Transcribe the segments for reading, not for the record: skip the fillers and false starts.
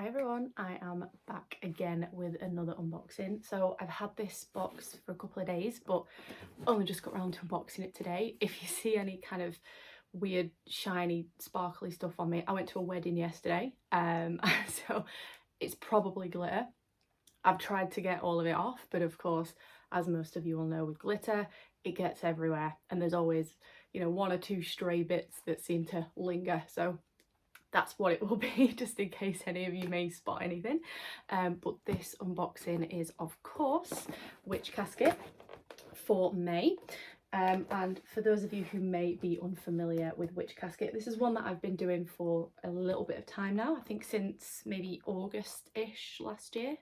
Hi everyone, I am back again with another unboxing. So I've had this box for a couple of days, but only just got around to unboxing it today. If you see any kind of weird, shiny, sparkly stuff on me, I went to a wedding yesterday, so it's probably glitter. I've tried to get all of it off, but of course, as most of you will know with glitter, it gets everywhere and there's always, one or two stray bits that seem to linger. So that's what it will be, just in case any of you may spot anything. But this unboxing is, of course, Witch Casket for May. And for those of you who may be unfamiliar with Witch Casket, this is one that I've been doing for a little bit of time now, I think since maybe August-ish last year.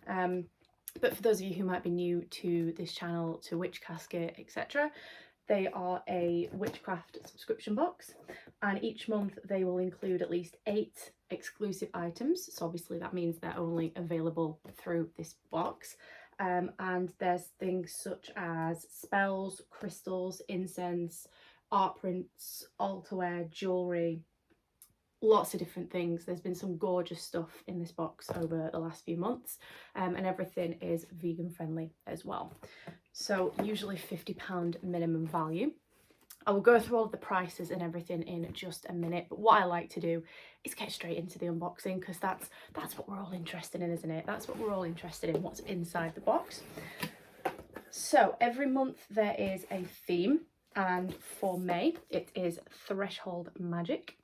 But for those of you who might be new to this channel, to Witch Casket, etc., they are a witchcraft subscription box, and each month they will include at least 8 exclusive items. So obviously that means they're only available through this box. And there's things such as spells, crystals, incense, art prints, altarware, jewellery, lots of different things. There's been some gorgeous stuff in this box over the last few months, and everything is vegan friendly as well. So usually £50 minimum value. I will go through all of the prices and everything in just a minute, but what I like to do is get straight into the unboxing, because that's what we're all interested in, isn't it? That's what we're all interested in, what's inside the box. So every month there is a theme, and for May it is Threshold Magic.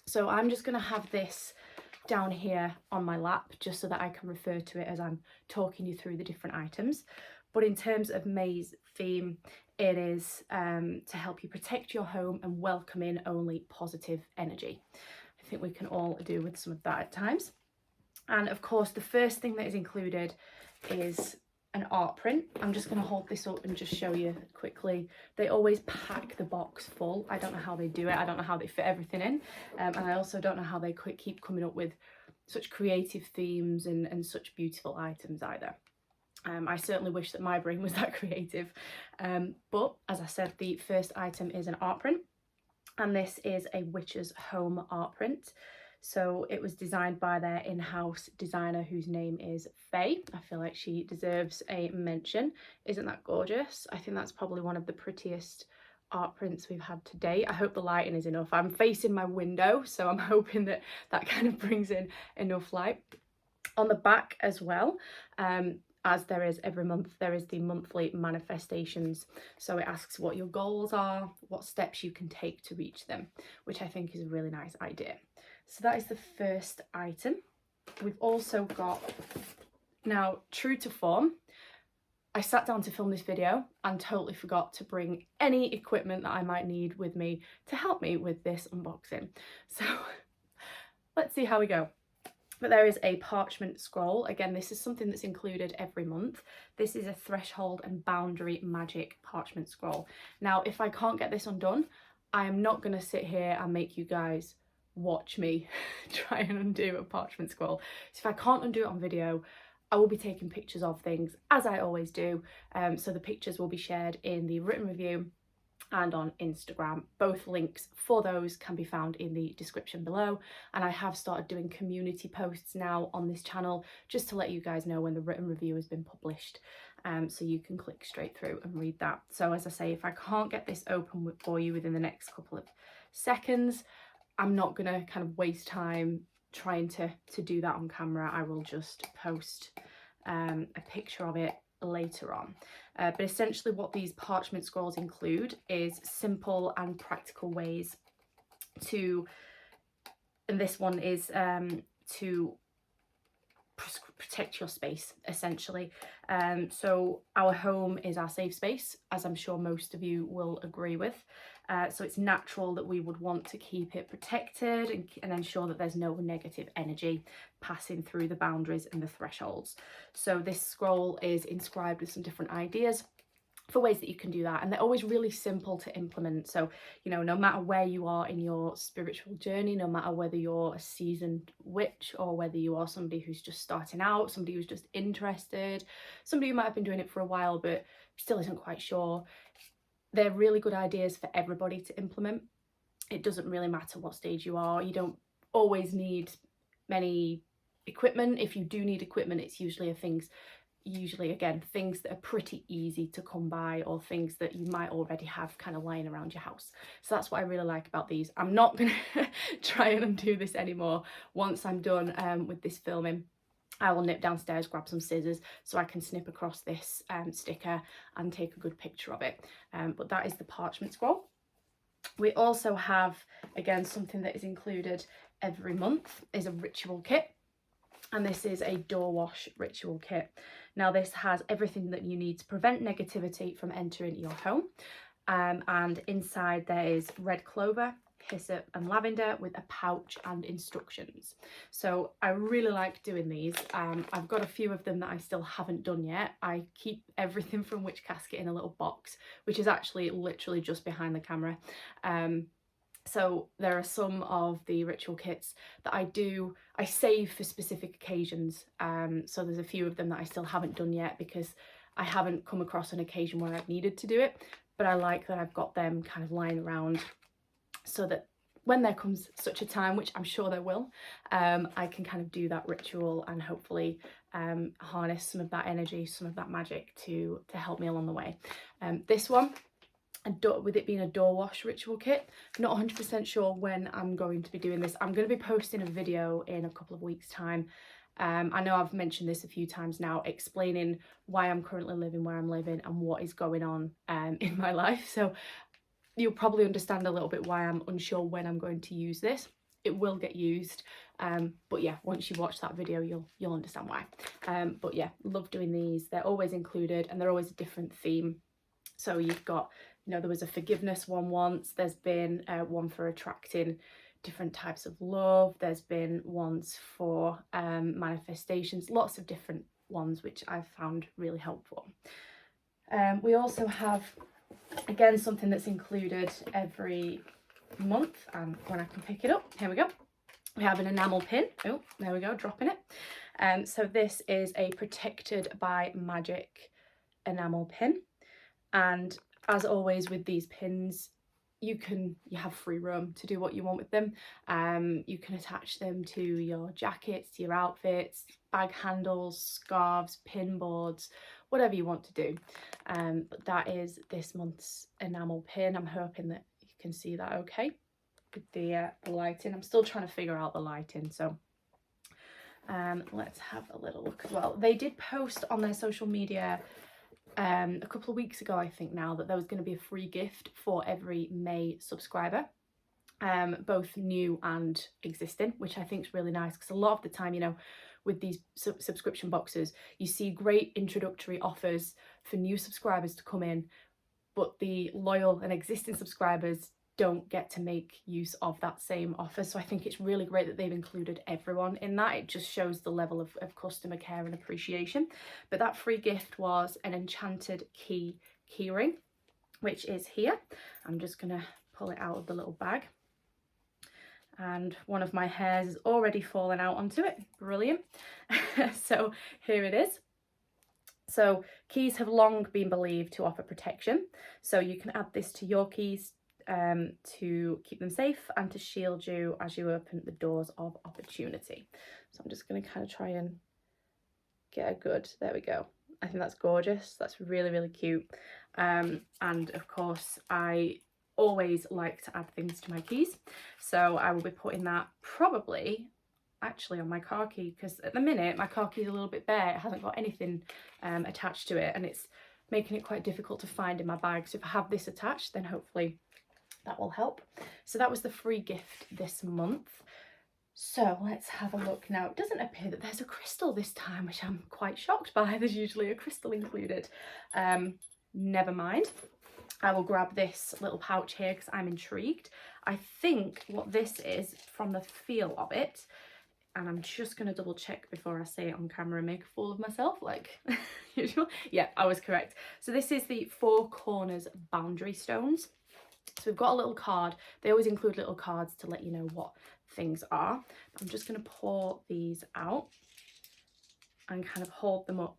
So I'm just going to have this down here on my lap just so that I can refer to it as I'm talking you through the different items. But in terms of May's theme, it is to help you protect your home and welcome in only positive energy. I think we can all do with some of that at times. And of course, the first thing that is included is an art print. I'm just going to hold this up and just show you quickly. They always pack the box full. I don't know how they do it. I don't know how they fit everything in. And I also don't know how they keep coming up with such creative themes and such beautiful items either. I certainly wish that my brain was that creative. But as I said, the first item is an art print, and this is a witch's home art print. So it was designed by their in-house designer, whose name is Faye. I feel like she deserves a mention. Isn't that gorgeous? I think that's probably one of the prettiest art prints we've had to date. I hope the lighting is enough. I'm facing my window, so I'm hoping that that kind of brings in enough light. On the back as well, as there is every month, there is the monthly manifestations. So it asks what your goals are, what steps you can take to reach them, which I think is a really nice idea. So that is the first item. We've also got, now true to form, I sat down to film this video and totally forgot to bring any equipment that I might need with me to help me with this unboxing. So let's see how we go. But there is a parchment scroll. Again, this is something that's included every month. This is a threshold and boundary magic parchment scroll. Now, if I can't get this undone, I am not going to sit here and make you guys watch me try and undo a parchment scroll. So if I can't undo it on video, I will be taking pictures of things, as I always do. So the pictures will be shared in the written review and on Instagram. Both links for those can be found in the description below, and I have started doing community posts now on this channel just to let you guys know when the written review has been published, so you can click straight through and read that. So as I say, if I can't get this open for you within the next couple of seconds, I'm not gonna kind of waste time trying to do that on camera. I will just post a picture of it later on. But essentially what these parchment scrolls include is simple and practical ways to, and this one is to protect your space, essentially. So our home is our safe space, as I'm sure most of you will agree with. So it's natural that we would want to keep it protected and ensure that there's no negative energy passing through the boundaries and the thresholds. So this scroll is inscribed with some different ideas for ways that you can do that, and they're always really simple to implement. So, no matter where you are in your spiritual journey, no matter whether you're a seasoned witch or whether you are somebody who's just starting out, somebody who's just interested, somebody who might have been doing it for a while but still isn't quite sure, they're really good ideas for everybody to implement. It doesn't really matter what stage you are. You don't always need many equipment. If you do need equipment, it's usually again things that are pretty easy to come by, or things that you might already have kind of lying around your house. So that's what I really like about these. I'm not gonna try and undo this anymore. Once I'm done with this filming, I will nip downstairs, grab some scissors so I can snip across this sticker and take a good picture of it. But that is the parchment scroll. We also have, again, something that is included every month, is a ritual kit. And this is a door wash ritual kit. Now this has everything that you need to prevent negativity from entering your home. And inside there is red clover, hyssop and lavender with a pouch and instructions. So I really like doing these. I've got a few of them that I still haven't done yet. I keep everything from Witch Casket in a little box, which is actually literally just behind the camera. So there are some of the ritual kits that I save for specific occasions. So there's a few of them that I still haven't done yet because I haven't come across an occasion where I've needed to do it. But I like that I've got them kind of lying around so that when there comes such a time, which I'm sure there will, I can kind of do that ritual and hopefully harness some of that energy, some of that magic to help me along the way. This one, with it being a door wash ritual kit, not 100% sure when I'm going to be doing this. I'm going to be posting a video in a couple of weeks' time. I know I've mentioned this a few times now, explaining why I'm currently living where I'm living and what is going on in my life. So you'll probably understand a little bit why I'm unsure when I'm going to use this. It will get used, but yeah, once you watch that video, you'll understand why. But yeah, love doing these. They're always included and they're always a different theme. So you've got, there was a forgiveness one once. There's been one for attracting different types of love. There's been ones for manifestations, lots of different ones, which I've found really helpful. We also have, again, something that's included every month, and when I can pick it up, here we go. We have an enamel pin. Oh, there we go, dropping it. So this is a Protected by Magic enamel pin. And as always with these pins, you have free roam to do what you want with them. You can attach them to your jackets, to your outfits, bag handles, scarves, pin boards, whatever you want to do. But that is this month's enamel pin. I'm hoping that you can see that okay with the lighting. I'm still trying to figure out the lighting, so let's have a little look as well. They did post on their social media a couple of weeks ago, I think now, that there was going to be a free gift for every May subscriber, both new and existing, which I think is really nice, because a lot of the time, with these subscription boxes, you see great introductory offers for new subscribers to come in, but the loyal and existing subscribers don't get to make use of that same offer. So I think it's really great that they've included everyone in that. It just shows the level of customer care and appreciation. But that free gift was an enchanted key ring, which is here. I'm just gonna pull it out of the little bag. And one of my hairs has already fallen out onto it. Brilliant. So here it is. So keys have long been believed to offer protection. So you can add this to your keys to keep them safe and to shield you as you open the doors of opportunity. So I'm just going to kind of try and get a good, there we go. I think that's gorgeous. That's really, really cute. And of course, I always like to add things to my keys. So I will be putting that probably actually on my car key, because at the minute my car key is a little bit bare. It hasn't got anything attached to it, and it's making it quite difficult to find in my bag. So if I have this attached, then hopefully that will help. So that was the free gift this month. So let's have a look now. It doesn't appear that there's a crystal this time, which I'm quite shocked by. There's usually a crystal included. Never mind. I will grab this little pouch here because I'm intrigued. I think what this is, from the feel of it, and I'm just going to double check before I say it on camera and make a fool of myself like usual. Yeah, I was correct. So this is the Four Corners Boundary Stones. So we've got a little card. They always include little cards to let you know what things are. I'm just going to pour these out and kind of hold them up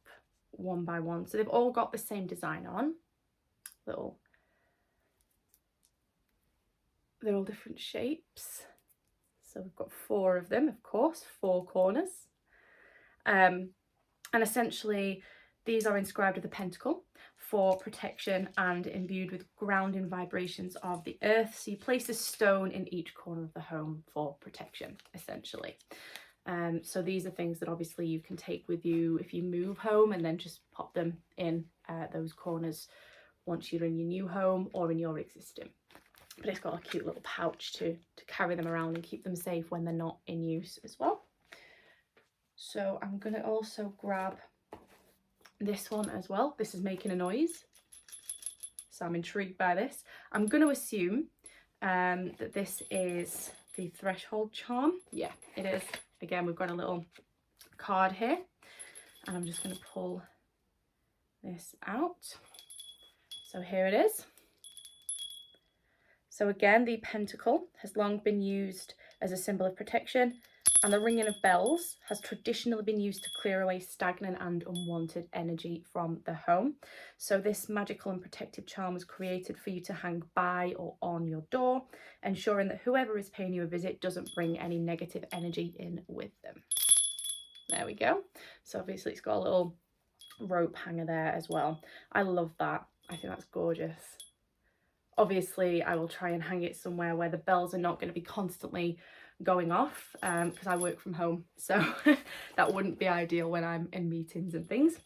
one by one. So they've all got the same design on. They're all different shapes. So we've got 4 of them, of course, 4 corners. And essentially these are inscribed with a pentacle for protection and imbued with grounding vibrations of the earth. So you place a stone in each corner of the home for protection, essentially. So these are things that obviously you can take with you if you move home, and then just pop them in those corners once you're in your new home or in your existing. But it's got a cute little pouch to carry them around and keep them safe when they're not in use as well. So I'm going to also grab this one as well. This is making a noise, so I'm intrigued by this. I'm going to assume that this is the threshold charm. Yeah, it is. Again, we've got a little card here, and I'm just going to pull this out. So here it is. So again, the pentacle has long been used as a symbol of protection, and the ringing of bells has traditionally been used to clear away stagnant and unwanted energy from the home. So this magical and protective charm was created for you to hang by or on your door, ensuring that whoever is paying you a visit doesn't bring any negative energy in with them. There we go. So obviously it's got a little rope hanger there as well. I love that. I think that's gorgeous. Obviously I will try and hang it somewhere where the bells are not going to be constantly going off, because I work from home, so that wouldn't be ideal when I'm in meetings and things.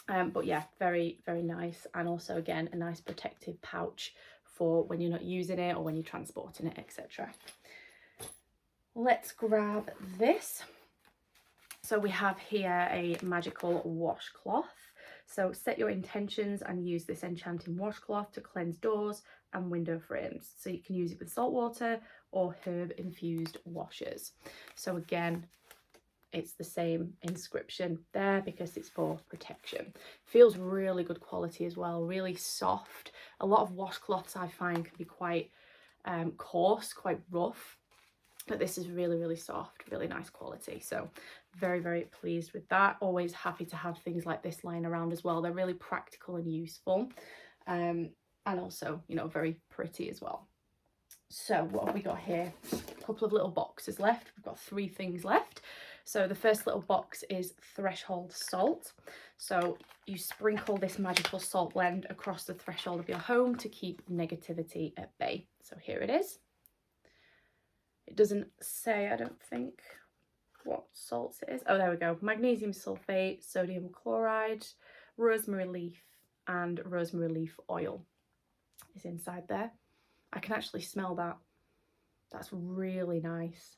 But yeah, very, very nice. And also again, a nice protective pouch for when you're not using it or when you're transporting it, etc. Let's grab this. So we have here a magical washcloth. So set your intentions and use this enchanting washcloth to cleanse doors and window frames. So you can use it with salt water or herb infused washes. So again, it's the same inscription there because it's for protection. Feels really good quality as well, really soft. A lot of washcloths I find can be quite coarse, quite rough, but this is really, really soft, really nice quality. So very, very pleased with that. Always happy to have things like this lying around as well. They're really practical and useful, and also, you know, very pretty as well. So what have we got here? A couple of little boxes left. We've got 3 things left. So the first little box is threshold salt. So you sprinkle this magical salt blend across the threshold of your home to keep negativity at bay. So here it is. It doesn't say, I don't think, what salts it is. Oh, there we go. Magnesium sulfate, sodium chloride, rosemary leaf, and rosemary leaf oil is inside there. I can actually smell that. That's really nice.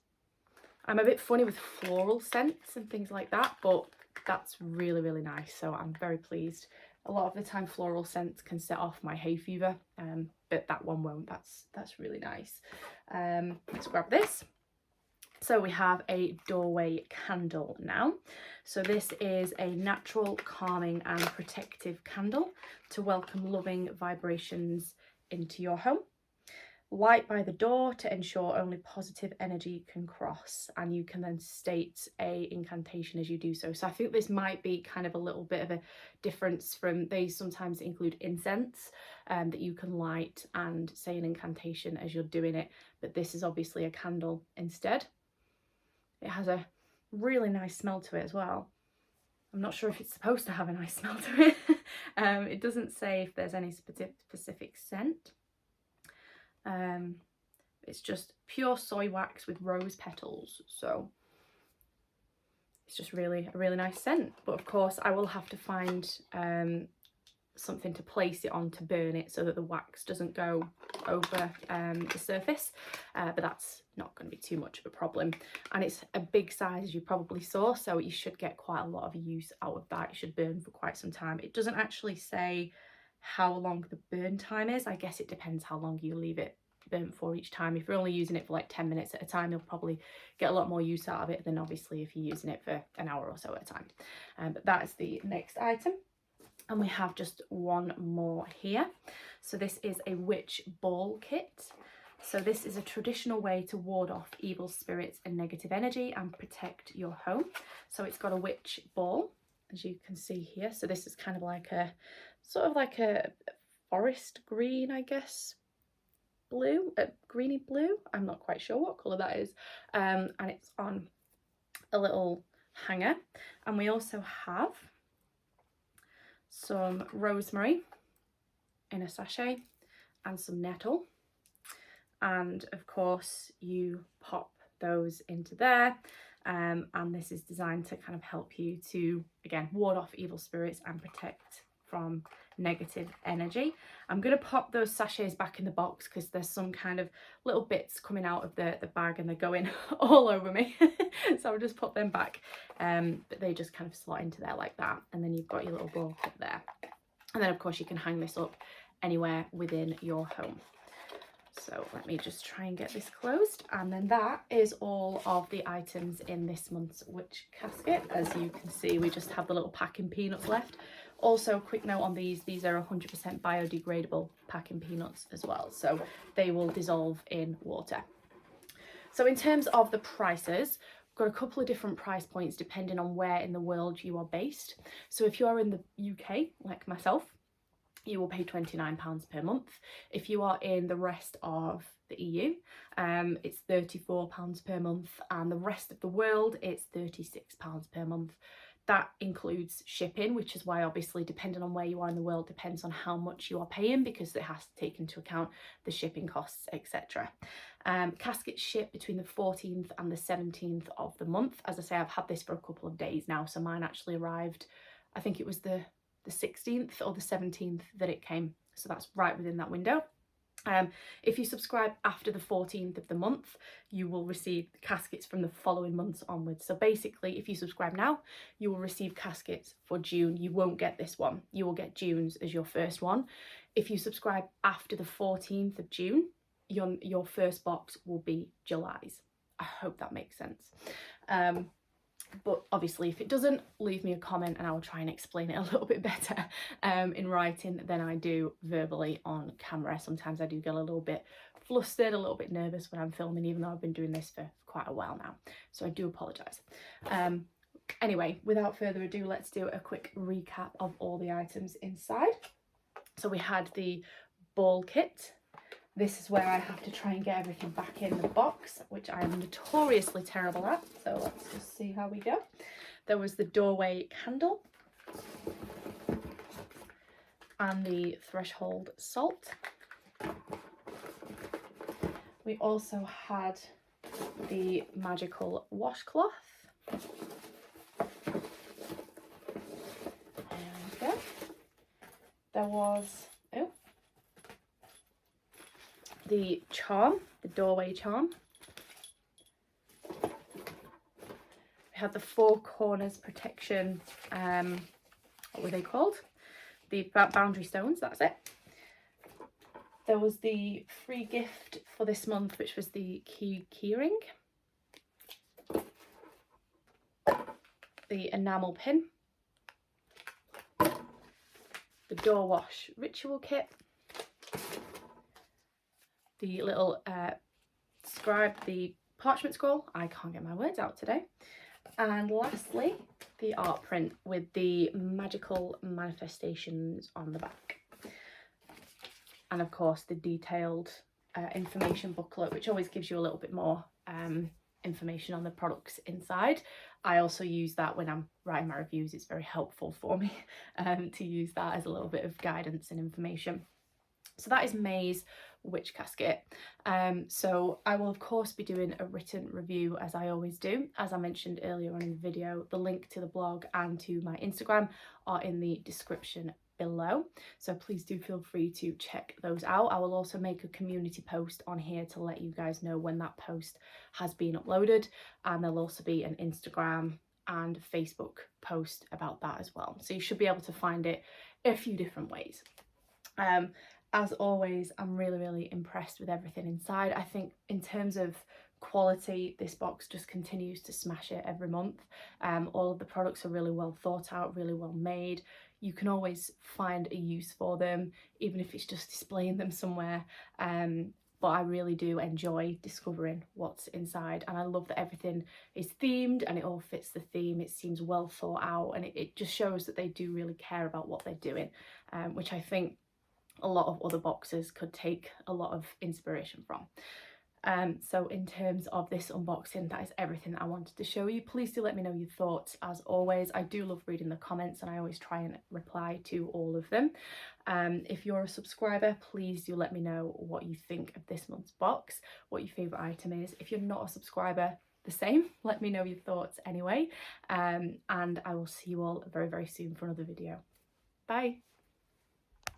I'm a bit funny with floral scents and things like that, but that's really, really nice. So I'm very pleased. A lot of the time floral scents can set off my hay fever, but that one won't. That's really nice. Let's grab this. So we have a doorway candle now. So this is a natural, calming and protective candle to welcome loving vibrations into your home. Light by the door to ensure only positive energy can cross, and you can then state a incantation as you do so. So I think this might be kind of a little bit of a difference from, they sometimes include incense that you can light and say an incantation as you're doing it, but this is obviously a candle instead. It has a really nice smell to it as well. I'm not sure if it's supposed to have a nice smell to it. It doesn't say if there's any specific scent. It's just pure soy wax with rose petals, so it's just really a really nice scent. But of course I will have to find something to place it on to burn it so that the wax doesn't go over the surface, but that's not going to be too much of a problem. And it's a big size, as you probably saw, so you should get quite a lot of use out of that. It should burn for quite some time. It doesn't actually say how long the burn time is. I guess it depends how long you leave it burnt for each time. If you're only using it for like 10 minutes at a time, you'll probably get a lot more use out of it than obviously if you're using it for an hour or so at a time. But that is the next item. And we have just one more here. So this is a witch ball kit. So this is a traditional way to ward off evil spirits and negative energy and protect your home. So it's got a witch ball, as you can see here. So this is kind of like a sort of like a forest green, I guess, blue, greeny blue. I'm not quite sure what colour that is. And it's on a little hanger, and we also have some rosemary in a sachet and some nettle, and of course you pop those into there, and this is designed to kind of help you to, again, ward off evil spirits and protect from negative energy. I'm going to pop those sachets back in the box because there's some kind of little bits coming out of the bag and they're going all over me. So I'll just put them back, but they just kind of slot into there like that, and then you've got your little ball cup there, and then of course you can hang this up anywhere within your home. So let me just try and get this closed, and then that is all of the items in this month's witch casket. As you can see, we just have the little packing peanuts left. Also, quick note on these are 100% biodegradable packing peanuts as well, so they will dissolve in water. So in terms of the prices, we've got a couple of different price points depending on where in the world you are based. So if you are in the UK, like myself, you will pay £29 per month. If you are in the rest of the EU, it's £34 per month, and the rest of the world, it's £36 per month. That includes shipping, which is why obviously depending on where you are in the world depends on how much you are paying, because it has to take into account the shipping costs, etc. Caskets ship between the 14th and the 17th of the month. As I say, I've had this for a couple of days now, so mine actually arrived, I think it was the 16th or the 17th that it came, so that's right within that window. If you subscribe after the 14th of the month, you will receive caskets from the following months onwards. So basically, if you subscribe now, you will receive caskets for June. You won't get this one. You will get June's as your first one. If you subscribe after the 14th of June, your first box will be July's. I hope that makes sense. But obviously if it doesn't, leave me a comment and I will try and explain it a little bit better in writing than I do verbally on camera. Sometimes I do get a little bit flustered, a little bit nervous when I'm filming, even though I've been doing this for quite a while now, so I do apologise. Anyway, without further ado, let's do a quick recap of all the items inside. So we had the ball kit. This is where I have to try and get everything back in the box, which I am notoriously terrible at. So let's just see how we go. There was the doorway candle and the threshold salt. We also had the magical washcloth. There we go. There was, the charm, the doorway charm. We had the four corners protection, what were they called? The boundary stones, that's it. There was the free gift for this month, which was the keyring. The enamel pin. The door wash ritual kit. The little scribe, the parchment scroll, I can't get my words out today, and lastly the art print with the magical manifestations on the back, and of course the detailed information booklet, which always gives you a little bit more information on the products inside. I also use that when I'm writing my reviews. It's very helpful for me to use that as a little bit of guidance and information. So that is May's witch casket. So I will of course be doing a written review, as I always do. As I mentioned earlier on in the video, the link to the blog and to my Instagram are in the description below, so please do feel free to check those out. I will also make a community post on here to let you guys know when that post has been uploaded, and there'll also be an Instagram and Facebook post about that as well, so you should be able to find it a few different ways. As always, I'm really impressed with everything inside. I think in terms of quality, this box just continues to smash it every month. All of the products are really well thought out, really well made. You can always find a use for them, even if it's just displaying them somewhere. But I really do enjoy discovering what's inside, and I love that everything is themed and it all fits the theme. It seems well thought out, and it just shows that they do really care about what they're doing, which I think a lot of other boxes could take a lot of inspiration from. So in terms of this unboxing, that is everything that I wanted to show you. Please do let me know your thoughts. As always, I do love reading the comments and I always try and reply to all of them. If you're a subscriber, please do let me know what you think of this month's box, what your favourite item is. If you're not a subscriber, the same, let me know your thoughts anyway. And I will see you all very, very soon for another video. Bye.